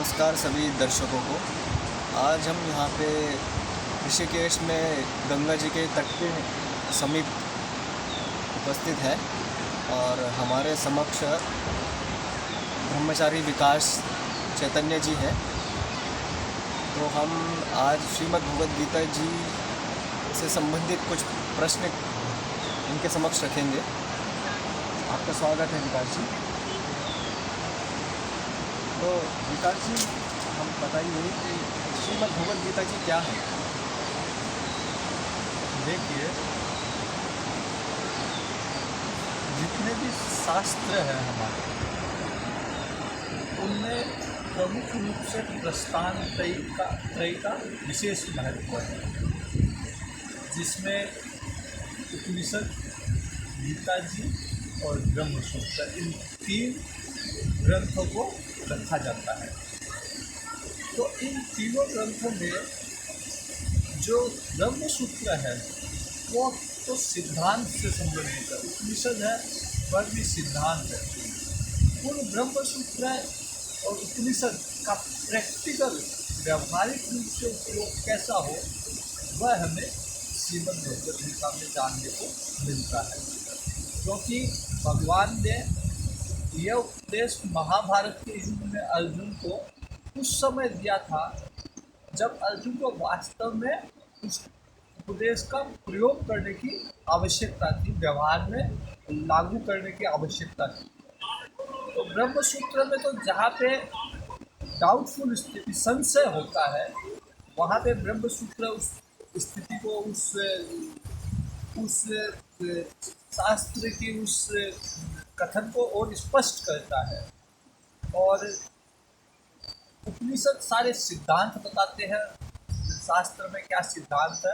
नमस्कार सभी दर्शकों को। आज हम यहाँ पे ऋषिकेश में गंगा जी के तट के समीप उपस्थित है और हमारे समक्ष ब्रह्मचारी विकास चैतन्य जी है। तो हम आज श्रीमद् भगवद गीता जी से संबंधित कुछ प्रश्न इनके समक्ष रखेंगे। आपका स्वागत है विकास जी। तो विकास जी, हम बताइए कि श्रीमद् भगवद गीता जी क्या है? देखिए, जितने भी शास्त्र हैं हमारे, उनमें प्रमुख रूप से प्रस्थान त्रय का विशेष महत्व है, जिसमें उपनिषद, गीता जी और ब्रह्मसूत्र, इन तीन ग्रंथों को रखा जाता है। तो इन तीनों ग्रंथों में जो ब्रह्मसूत्र है वो तो सिद्धांत से संबंधित है। उपनिषद है वह भी सिद्धांत है। उन ब्रह्मसूत्र और उपनिषद का प्रैक्टिकल व्यावहारिक रूप से उपयोग कैसा हो, वह हमें श्रीमद् भगवद गीता में जानने को मिलता है। क्योंकि भगवान ने यह उपदेश महाभारत के युग में अर्जुन को उस समय दिया था जब अर्जुन को वास्तव में उस उपदेश का प्रयोग करने की आवश्यकता थी, व्यवहार में लागू करने की आवश्यकता थी। तो ब्रह्मसूत्र में तो जहाँ पे डाउटफुल स्थिति, संशय होता है, वहाँ पे ब्रह्मसूत्र उस स्थिति को, उस शास्त्र की उस कथन को और स्पष्ट करता है। और उपनिषद सारे सिद्धांत बताते हैं, शास्त्र में क्या सिद्धांत है,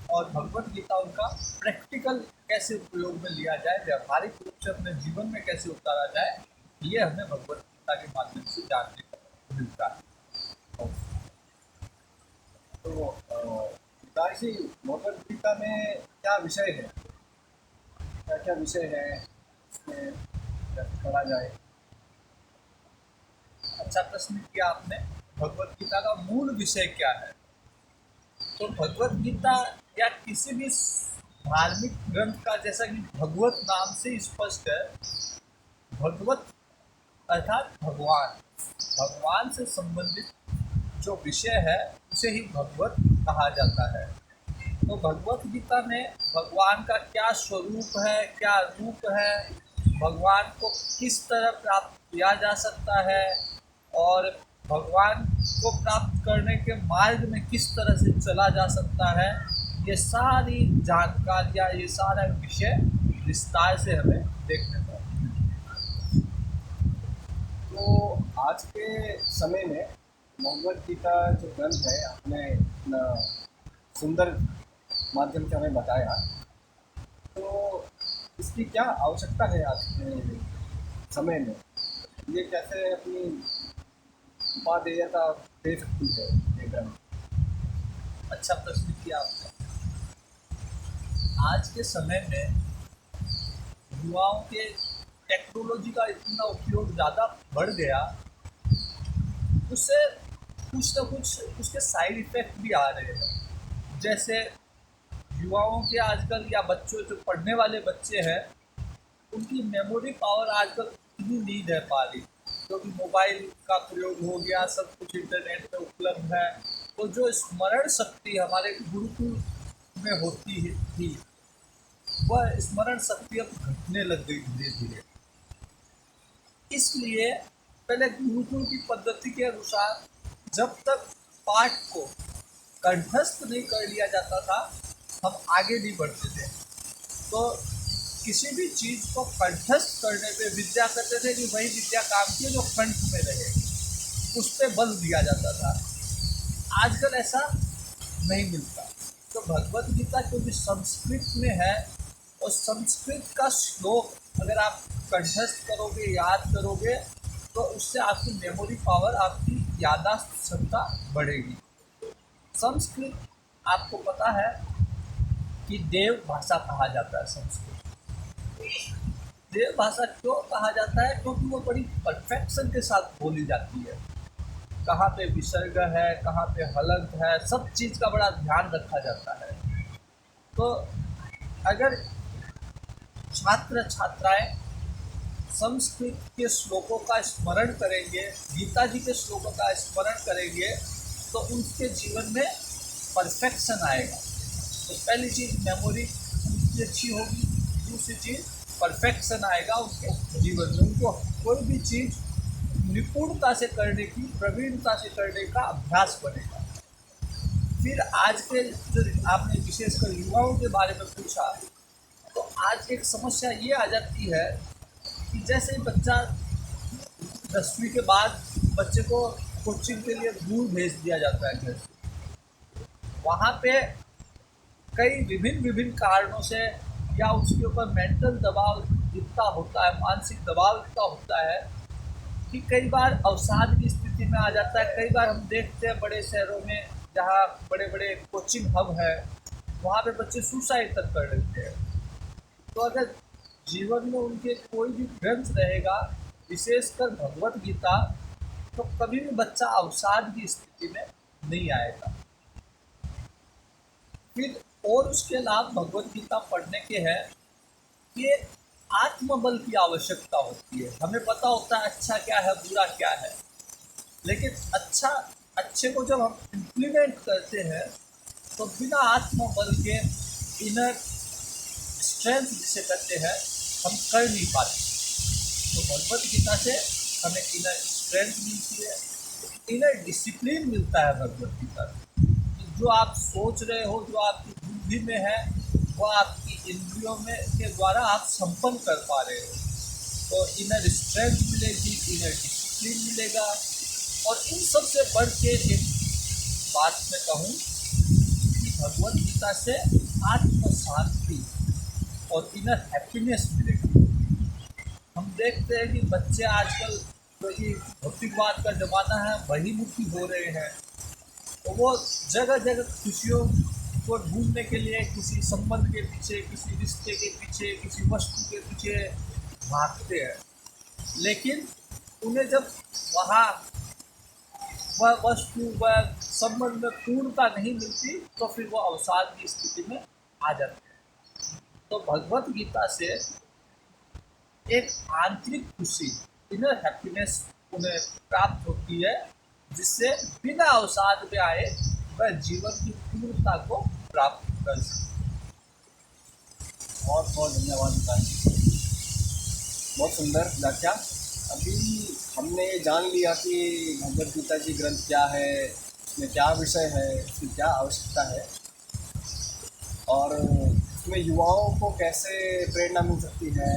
और भगवद गीता उनका प्रैक्टिकल कैसे उपयोग में लिया जाए, व्यावहारिक रूप से अपने जीवन में कैसे उतारा जाए, ये हमें भगवद गीता के माध्यम से जानने को मिलता है। तो विकास जी, भगवद गीता में क्या विषय है, क्या क्या विषय है, इसमें कैसे पढ़ा जाए? अच्छा प्रश्न किया आपने। भगवद गीता का मूल विषय क्या है? तो भगवद गीता या किसी भी धार्मिक ग्रंथ का, जैसा कि भगवत नाम से स्पष्ट है, भगवत अर्थात भगवान, भगवान से संबंधित जो विषय है उसे ही भगवत कहा जाता है। तो भगवत गीता में भगवान का क्या स्वरूप है, क्या रूप है, भगवान को किस तरह प्राप्त किया जा सकता है, और भगवान को प्राप्त करने के मार्ग में किस तरह से चला जा सकता है, ये सारी जानकारियाँ, ये सारा विषय विस्तार से हमें देखने को मिलता है। तो आज के समय में भगवद गीता जो ग्रंथ है, आपने इतना सुंदर माध्यम से हमें बताया, तो इसकी क्या आवश्यकता है आज के समय में? ये कैसे अपनी उपादेयता दे सकती है ये ग्रंथ? अच्छा प्रश्न किया आपने। आज के समय में युवाओं के टेक्नोलॉजी का इतना उपयोग ज़्यादा बढ़ गया, उससे कुछ न कुछ उसके साइड इफ़ेक्ट भी आ रहे हैं। जैसे युवाओं के आजकल, या बच्चों, जो पढ़ने वाले बच्चे हैं, उनकी मेमोरी पावर आजकल इतनी नहीं रह पा रही, क्योंकि मोबाइल का प्रयोग हो गया, सब कुछ इंटरनेट पे उपलब्ध है। तो जो स्मरण शक्ति हमारे गुरुकुल में होती थी, वह स्मरण शक्ति अब घटने लग गई धीरे धीरे। इसलिए पहले गुरुकुल की पद्धति के अनुसार जब तक पाठ को कंठस्थ नहीं कर लिया जाता था, हम आगे नहीं बढ़ते थे। तो किसी भी चीज़ को कंठस्थ करने पे विद्या करते थे कि वही विद्या काम की जो कंठ में रहे, उस पर बल दिया जाता था। आजकल ऐसा नहीं मिलता। तो भगवद गीता क्योंकि संस्कृत में है, और संस्कृत का श्लोक अगर आप कंठस्थ करोगे, याद करोगे, तो उससे आपकी मेमोरी पावर, आपकी याददाश्त क्षमता बढ़ेगी। संस्कृत, आपको पता है कि देव भाषा कहा जाता है। संस्कृत देव भाषा क्यों कहा जाता है? क्योंकि वो बड़ी परफेक्शन के साथ बोली जाती है। कहाँ पे विसर्ग है, कहाँ पे हलंत है, सब चीज़ का बड़ा ध्यान रखा जाता है। तो अगर छात्र छात्राएं संस्कृत के श्लोकों का स्मरण करेंगे, गीता जी के श्लोकों का स्मरण करेंगे, तो उनके जीवन में परफेक्शन आएगा। तो पहली चीज़ मेमोरी उनकी अच्छी होगी, दूसरी चीज़ परफेक्शन आएगा उनके जीवन में। उनको कोई भी चीज़ निपुणता से करने की, प्रवीणता से करने का अभ्यास बनेगा। फिर आज के जो आपने विशेषकर युवाओं के बारे में पूछा, तो आज एक समस्या ये आ जाती है कि जैसे बच्चा 10वीं के बाद बच्चे को कोचिंग के लिए दूर भेज दिया जाता है घर से। वहाँ पे कई विभिन्न विभिन्न कारणों से या उसके ऊपर मेंटल दबाव इतना होता है, मानसिक दबाव इतना होता है कि कई बार अवसाद की स्थिति में आ जाता है। कई बार हम देखते हैं बड़े शहरों में जहाँ बड़े बड़े कोचिंग हब है, वहाँ पे बच्चे सुसाइड तक कर लेते हैं। तो अगर जीवन में उनके कोई भी ग्रंथ रहेगा, विशेषकर भगवत गीता, तो कभी भी बच्चा अवसाद की स्थिति में नहीं आएगा। फिर और उसके अलावा भगवत गीता पढ़ने के हैं कि आत्मबल की आवश्यकता होती है। हमें पता होता है अच्छा क्या है, बुरा क्या है, लेकिन अच्छे को जब हम इम्प्लीमेंट करते हैं तो बिना आत्मबल के, इनर स्ट्रेंथ जिसे कहते हैं, हम कर नहीं पाते। तो भगवत गीता से हमें इनर स्ट्रेंथ मिलती है, इनर डिसिप्लिन मिलता है भगवत गीता से। जो आप सोच रहे हो, जो आपकी बुद्धि में है, वो आपकी इंद्रियों में के द्वारा आप संपन्न कर पा रहे हो। तो इनर स्ट्रेंथ मिलेगी, इनर डिसिप्लिन मिलेगा। और इन सब से बढ़ के एक बात मैं कहूँ कि भगवत गीता से आत्म शांति और इनर हैप्पीनेस मिलेगी। हम देखते हैं कि बच्चे आजकल, क्योंकि भौतिकवाद का ज़माना है, बहिर्मुखी हो रहे हैं, तो वो जगह जगह खुशियों को ढूंढने के लिए किसी संबंध के पीछे, किसी रिश्ते के पीछे, किसी वस्तु के पीछे भागते हैं। लेकिन उन्हें जब वहाँ वह वस्तु, वह संबंध में पूर्णता नहीं मिलती, तो फिर वो अवसाद की स्थिति में आ जाते हैं। तो भगवत गीता से एक आंतरिक खुशी, इनर हैप्पीनेस उन्हें प्राप्त होती है, जिससे बिना अवसाद में आए वह जीवन की पूर्णता को प्राप्त कर सके। बहुत बहुत धन्यवाद विकास जी, बहुत सुंदर व्याख्या। अभी हमने ये जान लिया कि भगवद गीता जी ग्रंथ क्या है, इसमें क्या विषय है, इसकी क्या आवश्यकता है, और इसमें युवाओं को कैसे प्रेरणा मिल सकती है,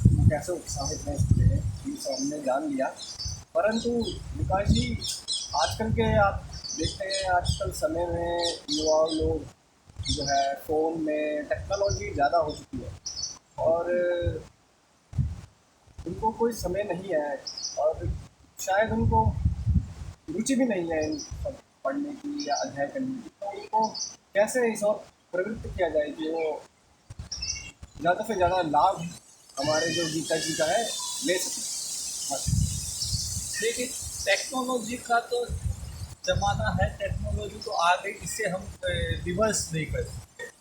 वो कैसे उत्साहित रह सकते हैं, ये सब हमने जान लिया। परंतु विकास जी, आजकल के आप देखते हैं, आजकल समय में युवा लोग जो है फ़ोन में टेक्नोलॉजी ज़्यादा हो चुकी है, और उनको कोई समय नहीं है, और शायद उनको रुचि भी नहीं है इन सब पढ़ने की या अध्ययन करने की। तो उनको कैसे इस और प्रवृत्त किया जाए कि वो ज़्यादा से ज़्यादा लाभ हमारे जो गीता जी का है ले सकें। हाँ। देखिए, टेक्नोलॉजी का तो ज़माना है, टेक्नोलॉजी तो आ गई, इसे हम रिवर्स नहीं कर सकते।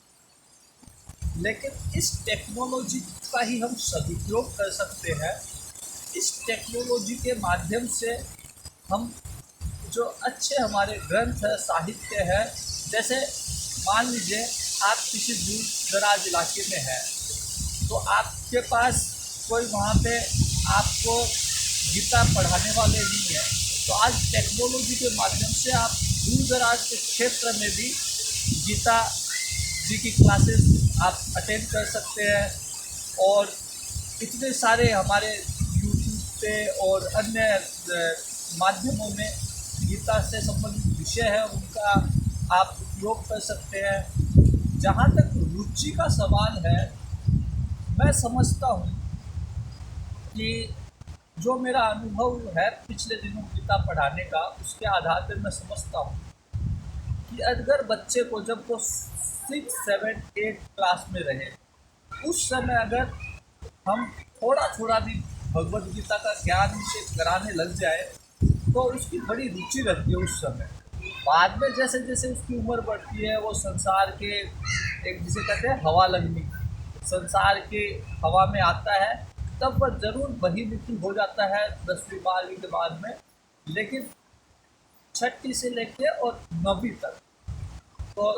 लेकिन इस टेक्नोलॉजी का ही हम सदुपयोग कर सकते हैं। इस टेक्नोलॉजी के माध्यम से हम जो अच्छे हमारे ग्रंथ है, साहित्य है, जैसे मान लीजिए आप किसी दूर दराज इलाके में हैं, तो आपके पास कोई वहाँ पे आपको गीता पढ़ाने वाले नहीं है, तो आज टेक्नोलॉजी के माध्यम से आप दूर दराज के क्षेत्र में भी गीता जी की क्लासेस आप अटेंड कर सकते हैं। और इतने सारे हमारे यूट्यूब पे और अन्य माध्यमों में गीता से संबंधित विषय है, उनका आप उपयोग कर सकते हैं। जहाँ तक रुचि का सवाल है, मैं समझता हूँ कि जो मेरा अनुभव है पिछले दिनों गीता पढ़ाने का, उसके आधार पर मैं समझता हूँ कि अगर बच्चे को, जब वो 6, 7, 8 क्लास में रहे, उस समय अगर हम थोड़ा थोड़ा भी भगवद गीता का ज्ञान उसे कराने लग जाए, तो उसकी बड़ी रुचि रहती है उस समय। बाद में जैसे जैसे उसकी उम्र बढ़ती है, वो संसार के एक जिसे कहते हैं हवा लगनी, संसार के हवा में आता है, तब वह जरूर बहिर्मुखी हो जाता है 10वीं 12वीं के बाद में। लेकिन छठी से लेके और 9वीं तक तो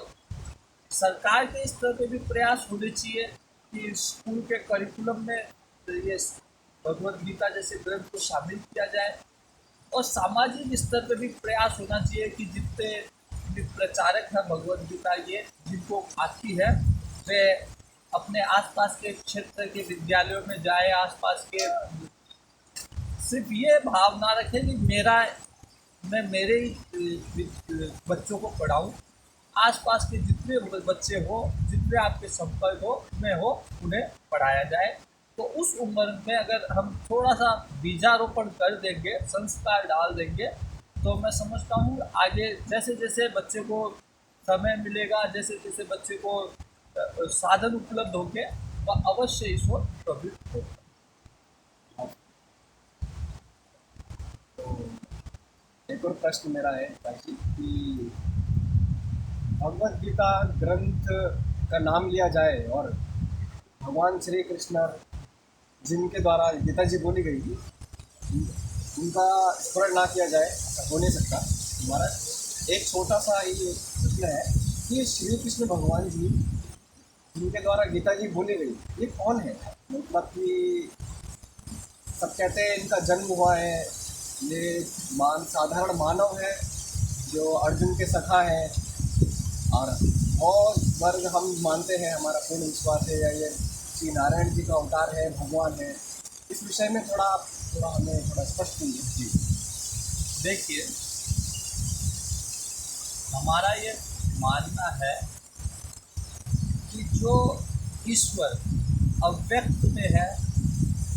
सरकार के इस तरह के भी प्रयास होने चाहिए कि स्कूल के करिकुलम में ये भगवत गीता जैसे ग्रंथ को शामिल किया जाए। और सामाजिक स्तर पर भी प्रयास होना चाहिए कि जितने भी प्रचारक हैं भगवत गीता ये जिनको आती है, वे अपने आसपास के क्षेत्र के विद्यालयों में जाए, आसपास के सिर्फ ये भाव ना रखें कि मैं मेरे ही बच्चों को पढ़ाऊँ। आसपास के जितने बच्चे हो, जितने आपके संपर्क हो में हो, उन्हें पढ़ाया जाए। तो उस उम्र में अगर हम थोड़ा सा बीजारोपण कर देंगे, संस्कार डाल देंगे, तो मैं समझता हूँ आगे जैसे जैसे बच्चे को समय मिलेगा, जैसे जैसे बच्चे को साधन उपलब्ध होंगे, वह अवश्य इस ओर प्रवृत्त होगा। तो एक और प्रश्न मेरा है ताकि कि भगवत गीता ग्रंथ का नाम लिया जाए और भगवान श्री कृष्ण जिनके द्वारा गीता जी बोली गई थी उनका स्मरण ना किया जाए, ऐसा हो नहीं सकता। हमारा एक छोटा सा ये प्रश्न है कि श्री कृष्ण भगवान जी जिनके द्वारा गीता जी बोली गई, ये कौन है? मतलब कि सब कहते हैं इनका जन्म हुआ है, ये साधारण मानव है जो अर्जुन के सखा है, और बहुत वर्ग हम मानते हैं, हमारा पूर्ण विश्वास है या ये श्री नारायण जी का अवतार है, भगवान है। इस विषय में थोड़ा हमें थोड़ा स्पष्ट कीजिए। जी देखिए, हमारा ये मानना है कि जो ईश्वर अव्यक्त में है,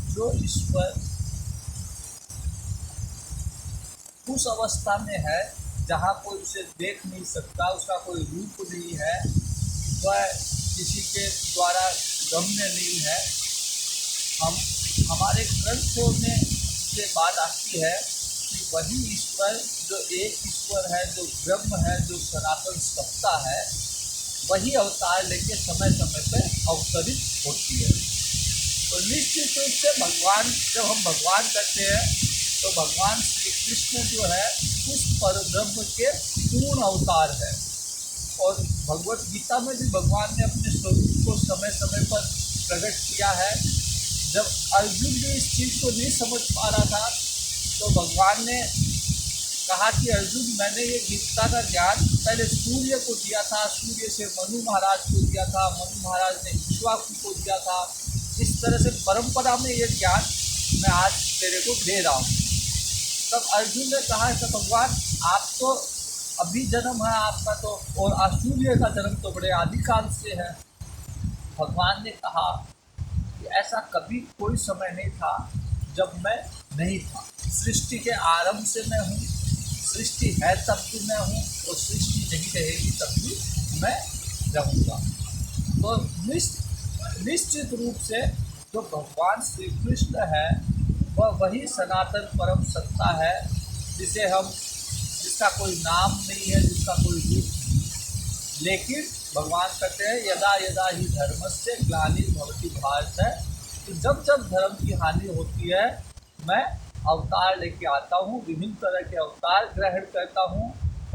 जो ईश्वर उस अवस्था में है जहाँ कोई उसे देख नहीं सकता, उसका कोई रूप नहीं है, वह किसी के द्वारा गम्य नहीं है। हमारे ग्रंथों में ये बात आती है कि वही ईश्वर जो एक ईश्वर है, जो ब्रह्म है, जो सनातन सत्ता है, वही अवतार लेके समय समय पर अवतरित होती है। तो निश्चित रूप से भगवान, जब हम भगवान कहते हैं तो भगवान श्री कृष्ण जो है उस परब्रह्म के पूर्ण अवतार है। और भगवत गीता में भी भगवान ने अपने स्वरूप को समय समय पर प्रकट किया है। जब अर्जुन भी इस चीज़ को नहीं समझ पा रहा था तो भगवान ने कहा कि अर्जुन, मैंने ये गीता का ज्ञान पहले सूर्य को दिया था, सूर्य से मनु महाराज को दिया था, मनु महाराज ने इक्ष्वाकु को दिया था। इस तरह से परंपरा में ये ज्ञान मैं आज तेरे को दे रहा हूँ। तब अर्जुन ने कहा कि भगवान, आप तो अभी जन्म है आपका, तो और सूर्य का जन्म तो बड़े आदिकाल से है। भगवान ने कहा कि ऐसा कभी कोई समय नहीं था जब मैं नहीं था। सृष्टि के आरंभ से मैं हूँ, सृष्टि है तब भी मैं हूँ, और सृष्टि नहीं रहेगी तब भी मैं रहूँगा। तो निश्चित रूप से जो भगवान श्री कृष्ण है वह वही सनातन परम सत्ता है जिसका कोई नाम नहीं है, जिसका कोई रूप नहीं। लेकिन भगवान कहते हैं यदा यदा ही धर्मस्य ग्लानिर्भवति भारत है, तो जब जब धर्म की हानि होती है मैं अवतार लेके आता हूँ, विभिन्न तरह के अवतार ग्रहण करता हूँ,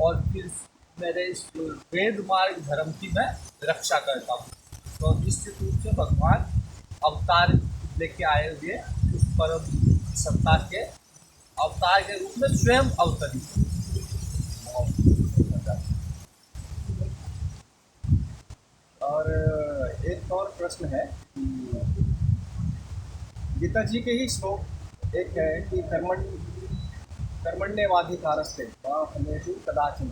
और फिर मेरे इस वेद मार्ग धर्म की मैं रक्षा करता हूँ। तो निश्चित रूप से भगवान अवतार लेके आए हुए उस परम सत्ता के अवतार के रूप में स्वयं अवतरित। और एक और प्रश्न है कि गीता जी के ही श्लोक एक है कि कर्मण्येवाधिकारस्ते मां फलेषु कदाचन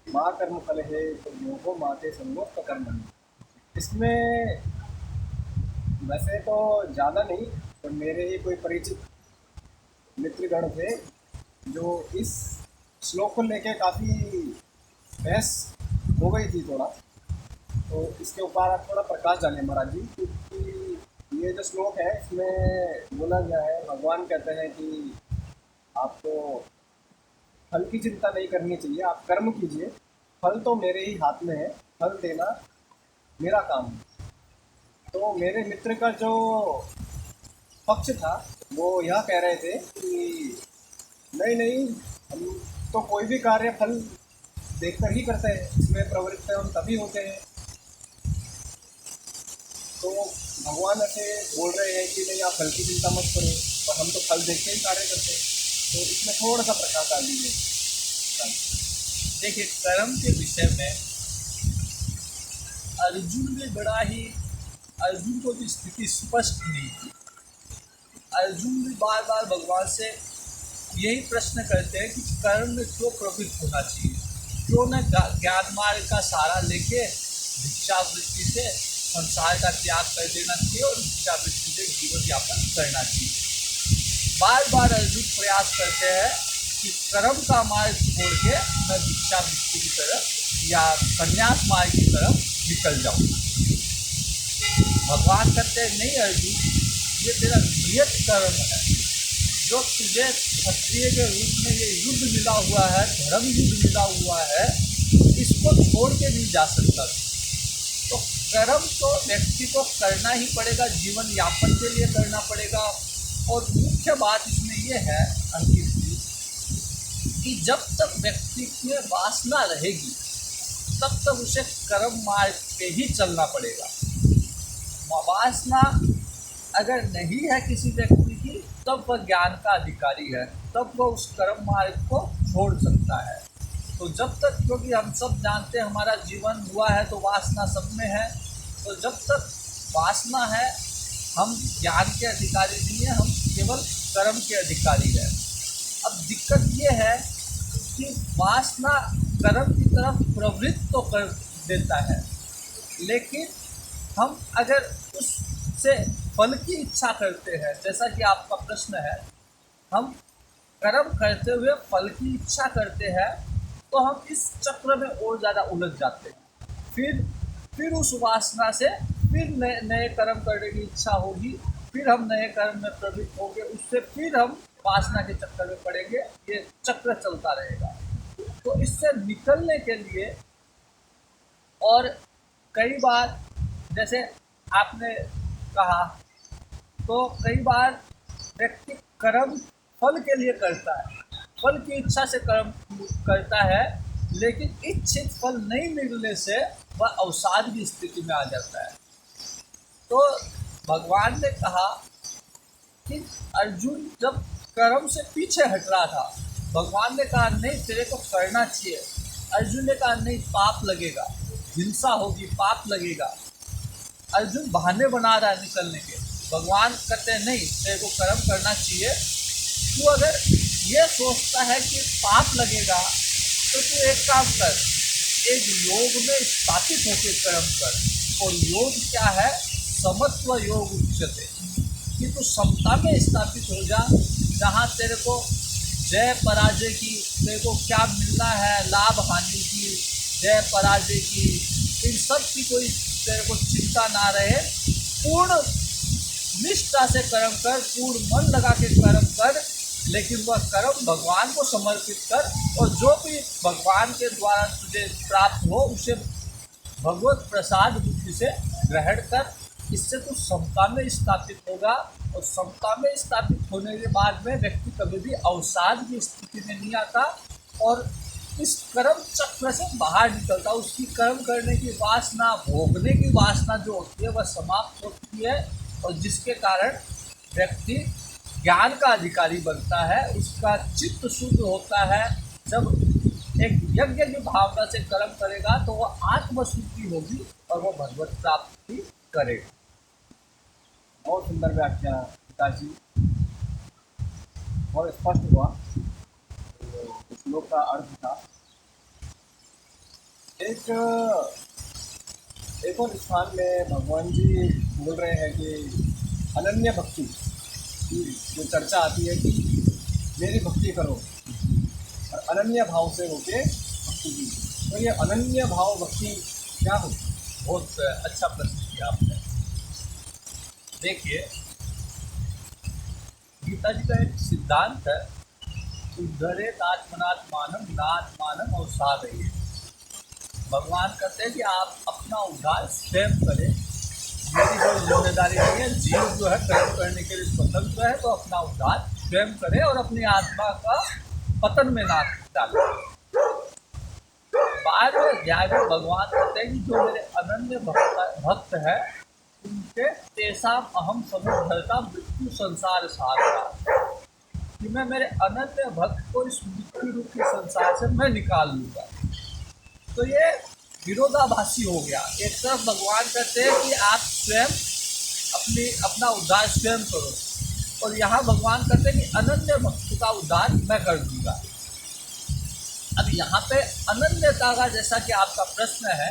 मां कर्म फलेहे मोहो माते संगोस्त कर्मणि। इसमें वैसे तो ज़्यादा नहीं, पर मेरे ही कोई परिचित मित्रगण थे जो इस श्लोक को लेके काफ़ी बहस हो गई थी थोड़ा। तो इसके ऊपर आप थोड़ा प्रकाश डालें महाराज जी, क्योंकि ये जो श्लोक है इसमें बोला गया है, भगवान कहते हैं कि आपको फल की चिंता नहीं करनी चाहिए, आप कर्म कीजिए, फल तो मेरे ही हाथ में है, फल देना मेरा काम है। तो मेरे मित्र का जो पक्ष था वो यह कह रहे थे कि नहीं नहीं, हम तो कोई भी कार्य फल देखकर ही करते हैं, इसमें प्रवृत्त हम तभी होते हैं। तो भगवान ऐसे बोल रहे हैं कि नहीं, आप फल की चिंता मत करो, पर हम तो फल देख के ही कार्य करते हैं। तो इसमें थोड़ा सा प्रकाश डाल दीजिए। देखिए, कर्म के विषय में अर्जुन ने बड़ा ही, अर्जुन को भी स्थिति स्पष्ट नहीं थी। अर्जुन भी बार बार भगवान से यही प्रश्न करते हैं कि कर्म में क्यों प्रवृत्त होना चाहिए, क्यों न ज्ञान मार्ग का सहारा लेके भिक्षावृत्ति से संसार का त्याग कर देना चाहिए और भिक्षावृत्ति से जीवन यापन करना चाहिए। बार बार अर्जुन प्रयास करते हैं कि कर्म का मार्ग छोड़ के मैं भिक्षावृत्ति की तरफ या संन्यास मार्ग की तरफ निकल जाऊँ। भगवान कहते हैं नहीं अर्जुन, ये तेरा नियत कर्म है, जो तुझे क्षत्रिय के रूप में ये युद्ध मिला हुआ है, धर्म युद्ध मिला हुआ है, इसको छोड़ के नहीं जा सकता। तो कर्म तो व्यक्ति को करना ही पड़ेगा, जीवन यापन के लिए करना पड़ेगा। और मुख्य बात इसमें यह है अंकित जी, कि जब तक व्यक्ति में वासना रहेगी तब तक उसे कर्म मार्ग पे ही चलना पड़ेगा। वासना अगर नहीं है किसी व्यक्ति की, तब वह ज्ञान का अधिकारी है, तब वह उस कर्म मार्ग को छोड़ सकता है। तो जब तक, क्योंकि हम सब जानते हैं हमारा जीवन हुआ है तो वासना सब में है, तो जब तक वासना है हम ज्ञान के अधिकारी नहीं है, हम केवल कर्म के अधिकारी हैं। अब दिक्कत ये है कि वासना कर्म की तरफ प्रवृत्त तो कर देता है, लेकिन हम अगर उससे फल की इच्छा करते हैं, जैसा कि आपका प्रश्न है, हम कर्म करते हुए फल की इच्छा करते हैं, तो हम इस चक्र में और ज़्यादा उलझ जाते हैं। फिर उस वासना से फिर नए कर्म करने की इच्छा होगी, फिर हम नए कर्म में प्रवृत्त होंगे, उससे फिर हम वासना के चक्कर में पड़ेंगे, ये चक्र चलता रहेगा। तो इससे निकलने के लिए, और कई बार जैसे आपने कहा, तो कई बार व्यक्ति कर्म फल के लिए करता है, फल की इच्छा से कर्म करता है, लेकिन इच्छित फल नहीं मिलने से वह अवसाद की स्थिति में आ जाता है। तो भगवान ने कहा कि अर्जुन जब कर्म से पीछे हट रहा था, भगवान ने कहा नहीं तेरे को करना चाहिए। अर्जुन ने कहा नहीं, पाप लगेगा, हिंसा होगी, पाप लगेगा। अर्जुन बहाने बना रहा है निकलने के। भगवान कहते हैं नहीं, तेरे को कर्म करना चाहिए। तू अगर ये सोचता है कि पाप लगेगा तो तू एक काम कर, एक योग में स्थापित होकर कर्म कर। और योग क्या है? समत्व योग उच्चते, कि तू समता में स्थापित हो जा, जहाँ तेरे को जय पराजय की, तेरे को क्या मिलना है, लाभ हानि की, जय पराजय की, इन सब की कोई तेरे को चिंता ना रहे। पूर्ण निष्ठा से कर्म कर, पूर्ण मन लगा के कर्म कर, लेकिन वह कर्म भगवान को समर्पित कर, और जो भी भगवान के द्वारा तुझे प्राप्त हो उसे भगवत प्रसाद बुद्धि से ग्रहण कर। इससे तू समता में स्थापित होगा, और समता में स्थापित होने के बाद में व्यक्ति कभी भी अवसाद की स्थिति में नहीं आता, और इस कर्म चक्र से बाहर निकलता। उसकी कर्म करने की वासना, भोगने की वासना जो होती है वह समाप्त होती है, और जिसके कारण व्यक्ति ज्ञान का अधिकारी बनता है, उसका चित्त शुद्ध होता है। जब एक यज्ञ की भावना से कर्म करेगा तो वह आत्मशुद्धि होगी और वह भगवत प्राप्ति करेगा। बहुत सुंदर व्याख्या पिताजी, बहुत स्पष्ट हुआ श्लोक का अर्थ था। एक और स्थान में भगवान जी बोल रहे हैं कि अनन्य भक्ति की जो चर्चा आती है कि मेरी भक्ति करो, और अनन्य भाव से होके भक्ति की। तो ये अनन्य भाव भक्ति क्या हो? बहुत अच्छा प्रश्न किया आपने। देखिए, गीता जी का एक सिद्धांत है उद्धरेत आत्मनात्मानम नात्मानम अवसादये। भगवान कहते हैं कि आप अपना उद्धार स्वयं करें। मेरी कोई जिम्मेदारी नहीं है। जीव जो है कर्म करने के लिए स्वतंत्र है, तो अपना उद्धार स्वयं करे और अपनी आत्मा का पतन में ना डाले। बाद में अध्याय में भगवान कहते हैं कि जो मेरे अनन्य भक्त है उनके तेसाम अहम समुद्धरता मृत्यु संसार सागरा, कि मैं मेरे अनन्य भक्त को इस मृत्यु रूप के संसार से मैं निकाल लूँगा। तो ये विरोधाभासी हो गया। एक तरफ भगवान कहते हैं कि आप स्वयं अपना उद्धार स्वयं करो, और यहाँ भगवान कहते हैं कि अनन्य भक्त का उद्धार मैं कर दूंगा। अब यहाँ पे अनन्यता का, जैसा कि आपका प्रश्न है,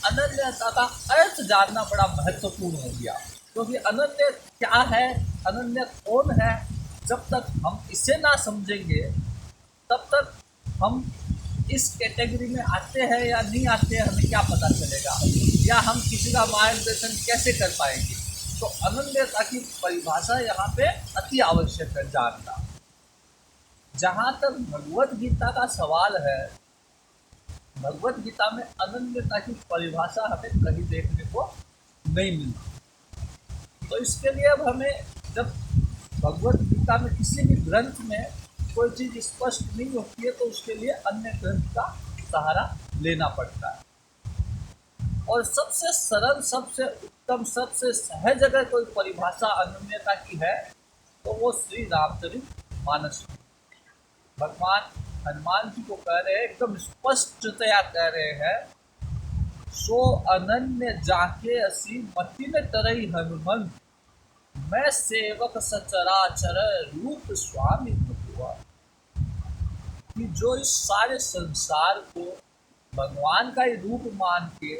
अनन्यता का अर्थ जानना बड़ा महत्वपूर्ण हो गया। क्योंकि अनन्य क्या है, अनन्य कौन है, जब तक हम इसे ना समझेंगे तब तक हम इस कैटेगरी में आते हैं या नहीं आते हैं हमें क्या पता चलेगा, या हम किसी का मार्गदर्शन कैसे कर पाएंगे। तो अनन्यता की परिभाषा यहाँ पे अति आवश्यक है जानना। जहाँ तक भगवत गीता का सवाल है, भगवत गीता में अनन्यता की परिभाषा हमें कहीं देखने को नहीं मिलती। तो इसके लिए अब हमें, जब भगवत गीता में किसी भी ग्रंथ में कोई चीज़ स्पष्ट नहीं होती है, तो उसके लिए अन्य ग्रंथ का सहारा लेना पड़ता है। और सबसे सरल, सबसे उत्तम, सबसे सहज अगर कोई परिभाषा अनन्यता की है तो वो श्री रामचरितमानस। भगवान हनुमान जी को कह रहे हैं, एकदम स्पष्टतया कह रहे हैं, सो अनन्य जाके असी मति में तरई हनुमंत, मैं सेवक सचराचर रूप स्वामी हुआ। कि जो इस सारे संसार को भगवान का ही रूप मान के,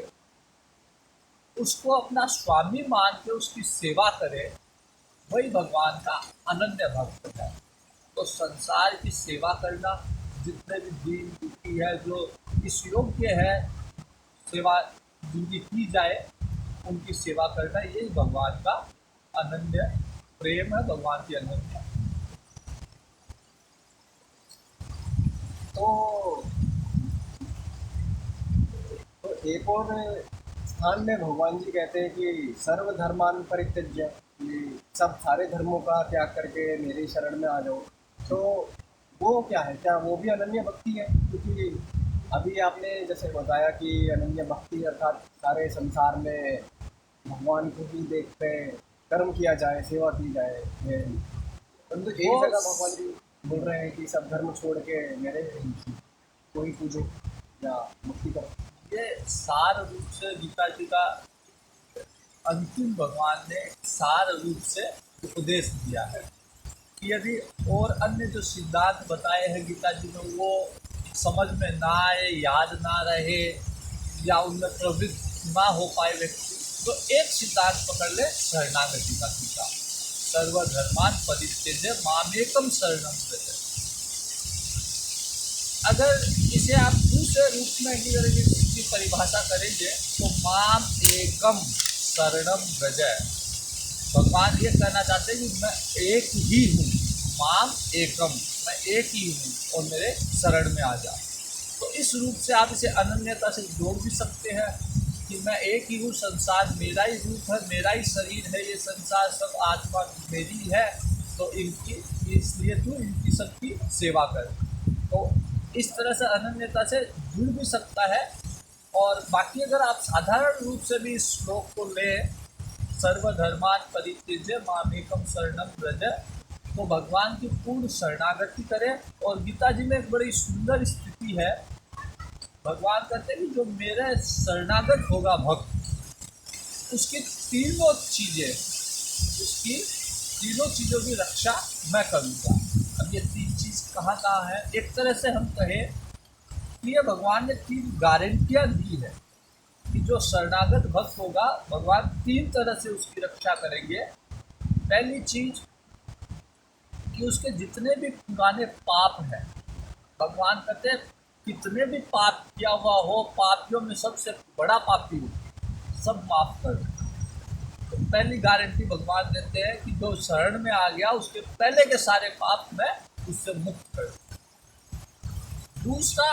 उसको अपना स्वामी मान के उसकी सेवा करे, वही भगवान का अनन्य भक्त है। तो संसार की सेवा करना, जितने भी दीन दुखी है, जो इस योग्य है सेवा जिनकी की जाए, उनकी सेवा करना, यही भगवान का अनन्य प्रेम है, भगवान की अनन्य। तो एक और स्थान में भगवान जी कहते हैं कि सर्वधर्मान परित्यज्य, कि सब सारे धर्मों का त्याग करके मेरी शरण में आ जाओ। तो वो क्या है, क्या वो भी अनन्य भक्ति है? क्योंकि अभी आपने जैसे बताया कि अनन्य भक्ति अर्थात सारे संसार में भगवान को ही देखते कर्म किया जाए, सेवा की जाए। परंतु एक जगह भगवान जी बोल रहे हैं कि सब धर्म छोड़ के मेरे को ही पूजो या भक्ति करो। ये सार रूप से गीता जी का अंतिम भगवान ने सार रूप से उपदेश दिया है कि यदि और अन्य जो सिद्धांत बताए हैं गीता जी में वो समझ में ना आए, याद ना रहे, या उनमें प्रवृत्त ना हो पाए व्यक्ति, तो एक सिद्धांत पकड़ ले, शरणागति का गीता, सर्वधर्मान परित्यज्य मामेकम शरणम व्रज। अगर इसे आप दूसरे रूप में इसकी परिभाषा करेंगे तो माम एकम शरणम व्रज। भगवान ये कहना चाहते हैं कि मैं एक ही हूँ, माम एकम, मैं एक ही हूँ और मेरे शरण में आ जा। तो इस रूप से आप इसे अनन्यता से जोड़ भी सकते हैं कि मैं एक ही हूँ, संसार मेरा ही रूप है, मेरा ही शरीर है, ये संसार सब आत्मा मेरी है, तो इनकी, इसलिए तू इनकी सबकी सेवा कर। तो इस तरह से अनन्यता से जुड़ भी सकता है। और बाकी अगर आप साधारण रूप से भी इस श्लोक को लें, सर्वधर्मान परित्यज्य मामेकम शरणम व्रज, तो भगवान की पूर्ण शरणागति करें। और गीता जी में एक बड़ी सुंदर स्थिति है, भगवान कहते हैं कि जो मेरे शरणागत होगा भक्त, उसकी तीनों चीज़ों की रक्षा मैं करूँगा। अब ये तीन चीज़ कहाँ कहाँ है, एक तरह से हम कहें कि ये भगवान ने तीन गारंटियाँ दी है कि जो शरणागत भक्त होगा भगवान तीन तरह से उसकी रक्षा करेंगे। पहली चीज़ कि उसके जितने भी पुराने पाप हैं, भगवान कहते हैं कितने भी पाप किया हुआ हो, पापियों में सबसे बड़ा पापी हो, सब माफ़ कर। तो पहली गारंटी भगवान देते हैं कि जो शरण में आ गया उसके पहले के सारे पाप मैं उससे मुक्त कर। दूसरा,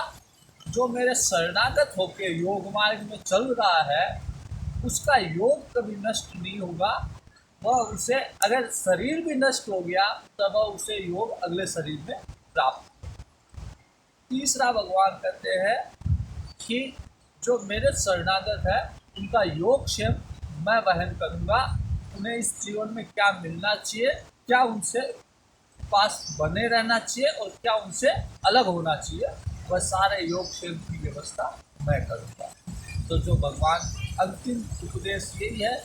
जो मेरे शरणागत होके योग मार्ग में चल रहा है, उसका योग कभी नष्ट नहीं होगा। वह उसे, अगर शरीर भी नष्ट हो गया तब वह उसे योग अगले शरीर में प्राप्त। तीसरा, भगवान कहते हैं कि जो मेरे शरणागत है उनका योगक्षेम मैं वहन करूँगा। उन्हें इस जीवन में क्या मिलना चाहिए, क्या उनसे पास बने रहना चाहिए और क्या उनसे अलग होना चाहिए, वह सारे योगक्षेम की व्यवस्था मैं करूँगा। तो जो भगवान अंतिम उपदेश यही है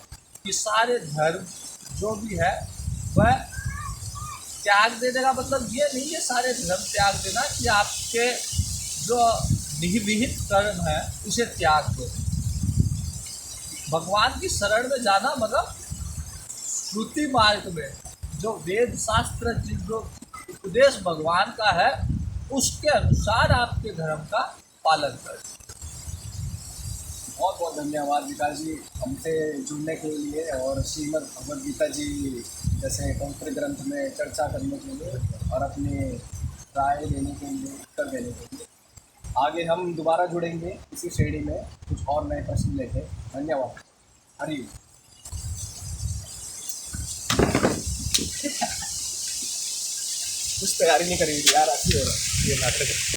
कि सारे धर्म जो भी है वह त्याग देने का मतलब ये नहीं है सारे धर्म त्याग देना कि आपके जो निहित कर्म है उसे त्याग दो। भगवान की शरण में जाना मतलब श्रुति मार्ग में जो वेद शास्त्र जो उपदेश भगवान का है उसके अनुसार आपके धर्म का पालन करें। बहुत बहुत धन्यवाद विकास जी, हमसे जुड़ने के लिए और श्रीमद् भगवद गीता जी जैसे पवित्र ग्रंथ में चर्चा करने के लिए और अपनी राय देने के लिए, उत्तर देने के लिए। आगे हम दोबारा जुड़ेंगे इसी श्रेणी में कुछ और नए प्रश्न लेके। धन्यवाद। हरि कुछ तैयारी नहीं करी यार, अच्छी हो रहा है ये नाटक।